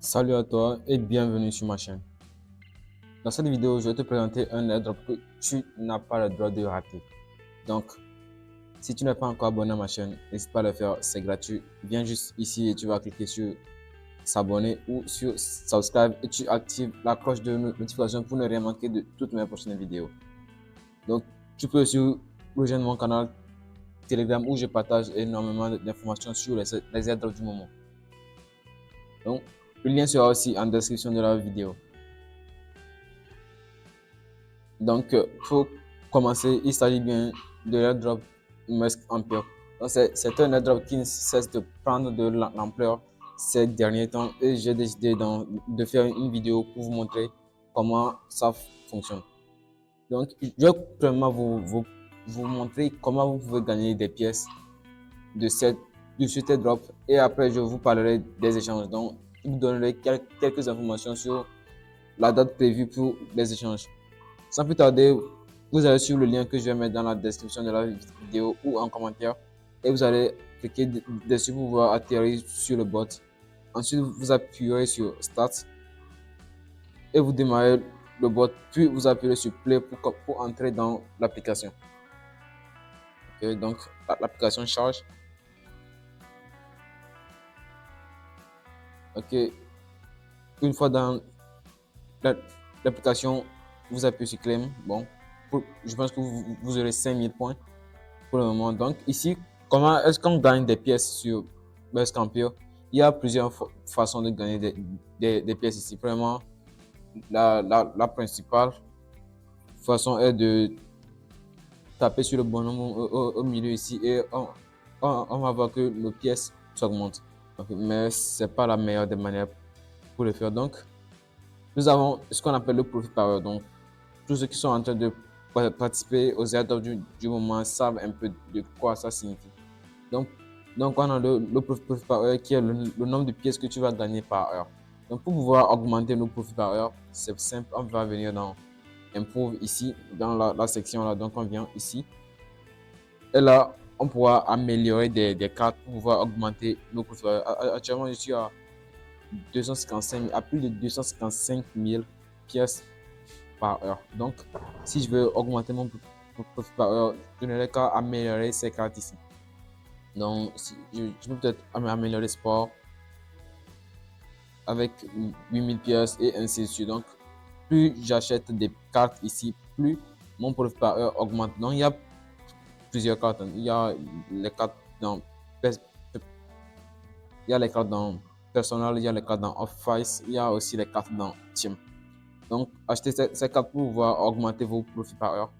Salut à toi et bienvenue sur ma chaîne. Dans cette vidéo, je vais te présenter un airdrop que tu n'as pas le droit de rater. Donc, si tu n'es pas encore abonné à ma chaîne, n'hésite pas à le faire, c'est gratuit. Viens juste ici et tu vas cliquer sur s'abonner ou sur subscribe et tu actives la cloche de notification pour ne rien manquer de toutes mes prochaines vidéos. Donc, tu peux aussi rejoindre mon canal Telegram où je partage énormément d'informations sur les airdrops du moment. Donc, le lien sera aussi en description de la vidéo. Donc, pour commencer, il s'agit bien de l'airdrop Musk Empire. C'est un airdrop qui ne cesse de prendre de l'ampleur ces derniers temps et j'ai décidé de faire une vidéo pour vous montrer comment ça fonctionne. Donc, je vais premièrement vous montrer comment vous pouvez gagner des pièces de cet airdrop et après je vous parlerai des échanges. Donc, je vous donnerai quelques informations sur la date prévue pour les échanges. Sans plus tarder, vous allez sur le lien que je vais mettre dans la description de la vidéo ou en commentaire et vous allez cliquer dessus pour pouvoir atterrir sur le bot. Ensuite, vous appuyez sur Start et vous démarrez le bot, puis vous appuyez sur Play pour entrer dans l'application. Okay, donc, l'application charge. Ok, une fois dans l'application, vous appuyez sur Claim. Bon, je pense que vous aurez 5000 points pour le moment. Donc ici, comment est-ce qu'on gagne des pièces sur Musk Empire? Il y a plusieurs façons de gagner des pièces ici. Premièrement, la principale façon est de taper sur le bonhomme au milieu ici et on va voir que nos pièces s'augmentent. Mais c'est pas la meilleure des manières pour le faire. Donc, nous avons ce qu'on appelle le profit power. Donc, tous ceux qui sont en train de participer aux airdrops du moment savent un peu de quoi ça signifie. Donc on a le profit par heure qui est le nombre de pièces que tu vas gagner par heure. Donc, pour pouvoir augmenter nos profits par heure, c'est simple. On va venir dans Improve ici, dans la section là. Donc, on vient ici. Et là, on pourra améliorer des cartes pour pouvoir augmenter nos profits par heure. Actuellement, je suis à 255, à plus de 255 000 pièces par heure. Donc, si je veux augmenter mon profit par heure, je n'aurai qu'à améliorer ces cartes ici. Donc, je peux peut-être améliorer sport avec 8000 pièces et ainsi de suite. Donc, plus j'achète des cartes ici, plus mon profit par heure augmente. Donc, il y a plusieurs cartes. Il y a les cartes dans Personal, il y a les cartes dans Office, il y a aussi les cartes dans Team. Donc, achetez ces cartes pour pouvoir augmenter vos profits par heure.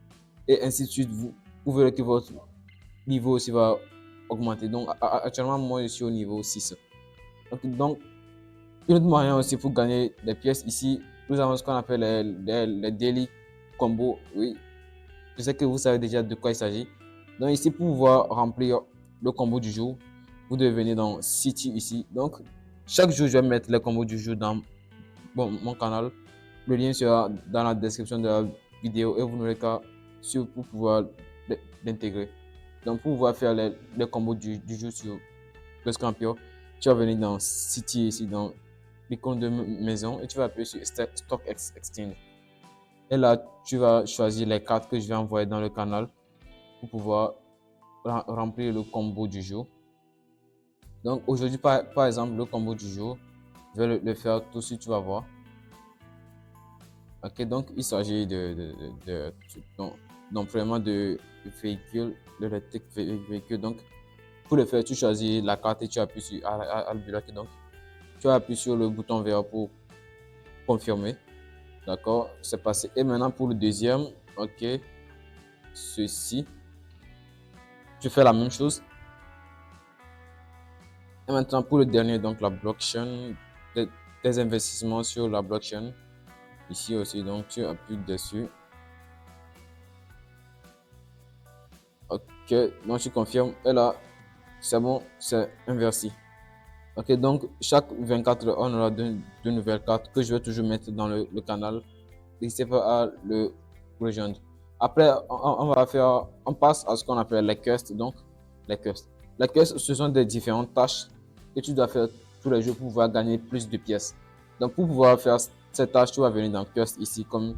Et ainsi de suite, vous verrez que votre niveau aussi va augmenter. Donc, actuellement, moi, je suis au niveau 6. Donc une autre moyen aussi pour gagner des pièces ici, nous avons ce qu'on appelle les daily combos. Oui, je sais que vous savez déjà de quoi il s'agit. Donc, ici, pour pouvoir remplir le combo du jour, vous devez venir dans City ici. Donc, chaque jour, je vais mettre les combos du jour dans mon canal. Le lien sera dans la description de la vidéo et vous n'aurez qu'à suivre pour pouvoir l'intégrer. Donc, pour pouvoir faire les combos du jour sur Musk Empire, tu vas venir dans City ici, dans l'icône de maison et tu vas appuyer sur Stock Exchange. Et là, tu vas choisir les cartes que je vais envoyer dans le canal pour pouvoir remplir le combo du jour. Donc, aujourd'hui, par exemple, le combo du jour, je vais le faire tout de suite, tu vas voir. Ok, donc il s'agit donc vraiment de véhicule, de l'électrique véhicule. Donc, pour le faire, tu choisis la carte et tu appuies sur Albilac. Donc, tu appuies sur le bouton vert pour confirmer. D'accord, c'est passé. Et maintenant pour le deuxième, ok, ceci, tu fais la même chose. Et maintenant pour le dernier, donc la blockchain, des investissements sur la blockchain. Ici aussi, donc tu appuies dessus. Ok, donc tu confirmes. Et là, c'est bon, c'est inversé. Ok, donc chaque 24 heures, on aura deux nouvelles cartes que je vais toujours mettre dans le canal. N'hésitez pas à le rejoindre. Après, on passe à ce qu'on appelle les quests. Donc, les quests. Les quests, ce sont des différentes tâches que tu dois faire tous les jours pour pouvoir gagner plus de pièces. Donc, pour pouvoir faire cette tâche, tu vas venir dans Quest ici, comme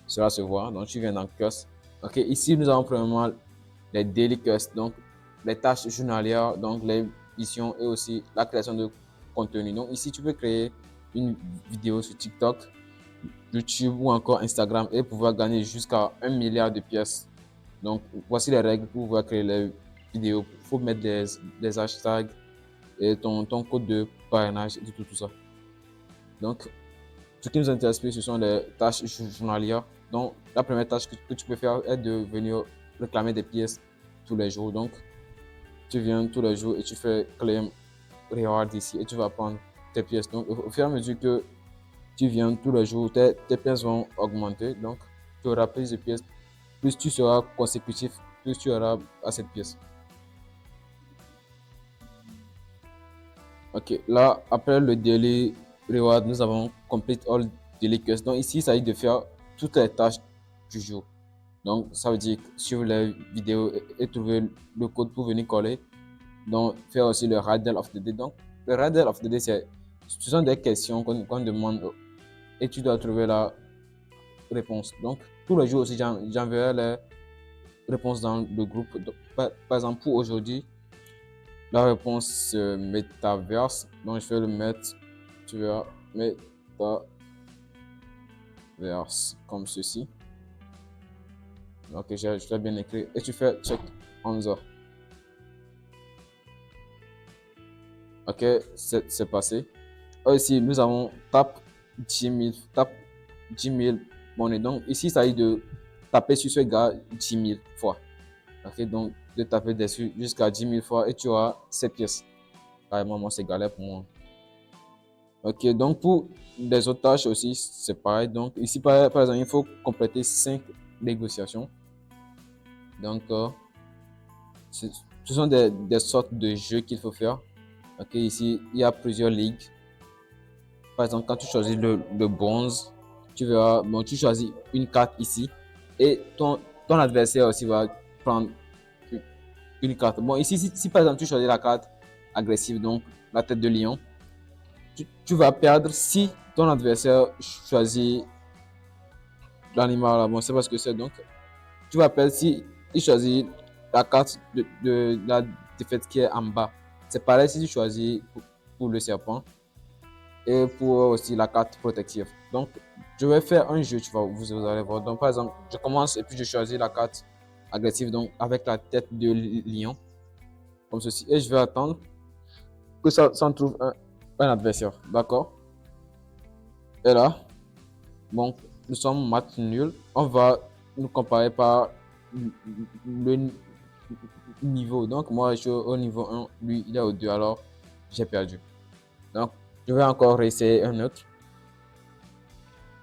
cela se voit. Donc, tu viens dans Quest. OK, ici, nous avons premièrement les daily quests, donc les tâches journalières, donc les missions et aussi la création de contenu. Donc, ici, tu peux créer une vidéo sur TikTok, YouTube ou encore Instagram et pouvoir gagner jusqu'à 1 milliard de pièces. Donc, voici les règles pour pouvoir créer les vidéos. Il faut mettre des hashtags et ton code de parrainage et tout ça. Donc, ce qui nous intéresse plus, ce sont les tâches journalières. Donc, la première tâche que tu peux faire est de venir réclamer des pièces tous les jours. Donc, tu viens tous les jours et tu fais claim reward ici et tu vas prendre tes pièces. Donc, au fur et à mesure que tu viens tous les jours, tes pièces vont augmenter. Donc, tu auras plus de pièces. Plus tu seras consécutif, plus tu auras assez de pièces. Ok, là, après le daily reward, nous avons complete all daily quests. Donc, ici, il s'agit de faire toutes les tâches du jour. Donc, ça veut dire suivre les vidéos et trouver le code pour venir coller. Donc, faire aussi le riddle of the day. Donc, le riddle of the day, ce sont des questions qu'on demande et tu dois trouver la réponse. Donc, tous les jours aussi, j'enverrai les réponses dans le groupe. Donc, par exemple, pour aujourd'hui, la réponse métaverse. Donc, je vais le mettre, tu verras, métaverse comme ceci. Ok, je l'ai bien écrit. Et tu fais check answer. Ok, c'est passé. Ici, nous avons tap 10 000 monnaies. Donc, ici, ça s'agit de taper sur ce gars 10 000 fois. Ok, donc de taper dessus jusqu'à 10 000 fois et tu auras 7 pièces. Carrément, moi, c'est galère pour moi. Ok, donc pour les autres tâches aussi, c'est pareil. Donc, ici, par exemple, il faut compléter 5 négociations. Donc, ce sont des sortes de jeux qu'il faut faire. Ok, ici, il y a plusieurs ligues. Par exemple, quand tu choisis le bronze, tu verras, bon, tu choisis une carte ici et ton adversaire aussi va prendre une carte. Bon, ici, si par exemple tu choisis la carte agressive, donc la tête de lion, tu vas perdre si ton adversaire choisit l'animal. Bon, c'est parce que c'est donc, tu vas perdre si il choisit la carte de la défaite qui est en bas. C'est pareil si tu choisis pour le serpent et pour aussi la carte protective. Donc, je vais faire un jeu, vous allez voir. Donc, par exemple, je commence et puis je choisis la carte agressive, donc avec la tête de lion, comme ceci. Et je vais attendre que ça s'en trouve un adversaire. D'accord? Et là, bon, nous sommes match nul. On va nous comparer par le niveau. Donc, moi, je suis au niveau 1, lui, il est au 2, alors j'ai perdu. Donc, je vais encore essayer un autre.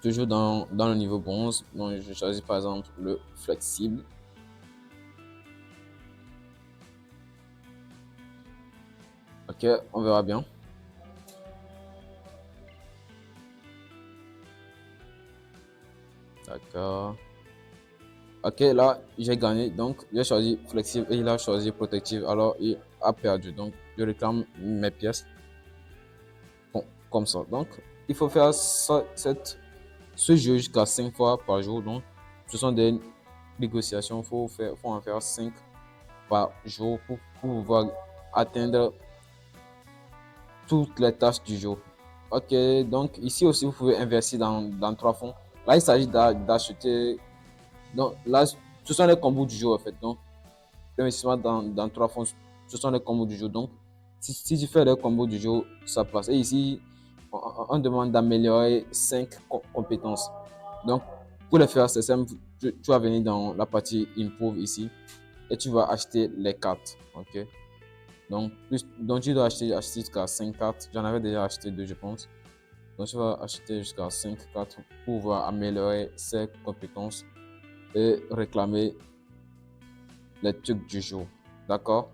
Toujours dans le niveau bronze. Donc, je choisis par exemple le flexible. Ok, on verra bien. D'accord. Ok, là, j'ai gagné. Donc, j'ai choisi flexible et il a choisi protective. Alors, il a perdu. Donc, je réclame mes pièces. Bon, comme ça. Donc, il faut faire ce jeu jusqu'à 5 fois par jour. Donc, ce sont des négociations. Faut en faire 5 par jour pour pouvoir atteindre toutes les tâches du jour. Ok, donc ici aussi, vous pouvez investir dans 3 fonds. Là, il s'agit d'acheter. Donc là, ce sont les combos du jour en fait. Donc, l'investissement dans 3 fonds, ce sont les combos du jour. Donc, si tu fais les combos du jour, ça passe. Et ici, on demande d'améliorer 5 compétences. Donc, pour les faire, c'est simple. Tu vas venir dans la partie Improve ici et tu vas acheter les cartes. Ok. Donc tu dois acheter jusqu'à 5 cartes. J'en avais déjà acheté 2, je pense. Donc, tu vas acheter jusqu'à 5 cartes pour pouvoir améliorer ses compétences et réclamer les trucs du jour. D'accord?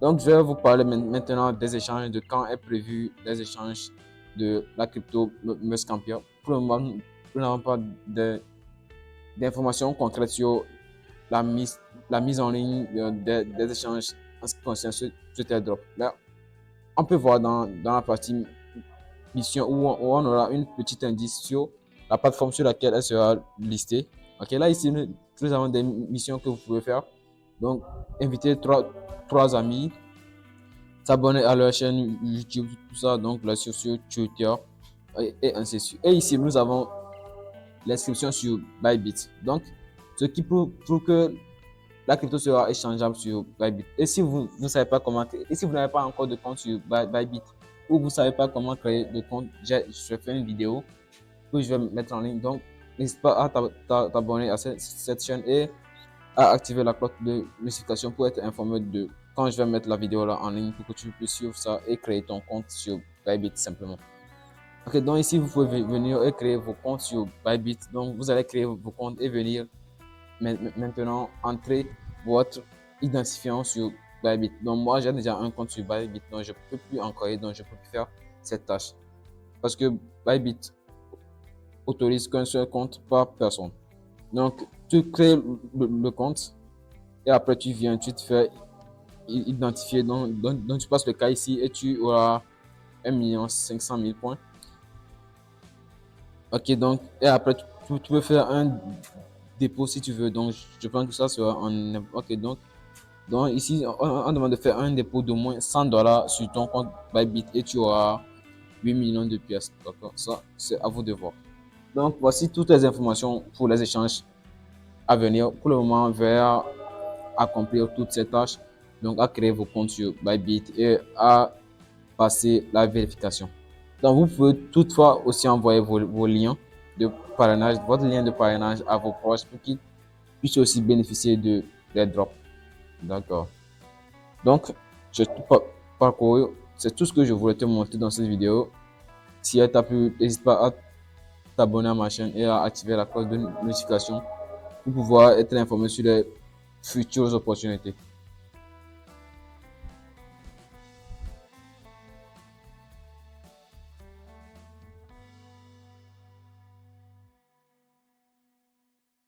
Donc, je vais vous parler maintenant des échanges, de quand est prévu les échanges de la crypto Muscampier. Pour le moment, nous n'avons pas d'informations concrètes sur la mise en ligne des échanges en ce qui concerne ce airdrop. Là, on peut voir dans la partie mission où on aura une petite indice sur la plateforme sur laquelle elle sera listée. Ok, là ici, nous avons des missions que vous pouvez faire. Donc, inviter trois amis, s'abonner à leur chaîne YouTube, tout ça, donc là sur Twitter et ainsi de suite. Et ici, nous avons l'inscription sur Bybit. Donc, ce qui prouve que la crypto sera échangeable sur Bybit. Et si vous ne savez pas comment créer, et si vous n'avez pas encore de compte sur Bybit, ou vous ne savez pas comment créer de compte, je vais faire une vidéo que je vais mettre en ligne. Donc, n'hésite pas à t'abonner à cette chaîne et à activer la cloche de notification pour être informé de quand je vais mettre la vidéo là en ligne pour que tu puisses suivre ça et créer ton compte sur Bybit simplement. Ok, donc ici, vous pouvez venir et créer vos comptes sur Bybit. Donc, vous allez créer vos comptes et venir maintenant entrer votre identifiant sur Bybit. Donc, moi, j'ai déjà un compte sur Bybit, donc je ne peux plus en créer, donc je ne peux plus faire cette tâche. Parce que Bybit autorise qu'un seul compte par personne. Donc, tu crées le compte et après, tu viens, tu te fais identifier. Donc, tu passes le cas ici et tu auras 1 500 000 points. Ok, donc, et après, tu peux faire un dépôt si tu veux. Donc, je pense que ça sera en. Ok, donc ici, on demande de faire un dépôt de moins $100 sur ton compte Bybit et tu auras 8 millions de pièces. D'accord, ça, c'est à vous de voir. Donc, voici toutes les informations pour les échanges à venir. Pour le moment, vers accomplir toutes ces tâches, donc à créer vos comptes sur Bybit et à passer la vérification. Donc, vous pouvez toutefois aussi envoyer vos liens de parrainage, votre lien de parrainage à vos proches pour qu'ils puissent aussi bénéficier de des drops. D'accord. Donc, j'ai tout parcouru. C'est tout ce que je voulais te montrer dans cette vidéo. Si elle t'a plu, n'hésite pas à t'abonner à ma chaîne et à activer la cloche de notification pour pouvoir être informé sur les futures opportunités.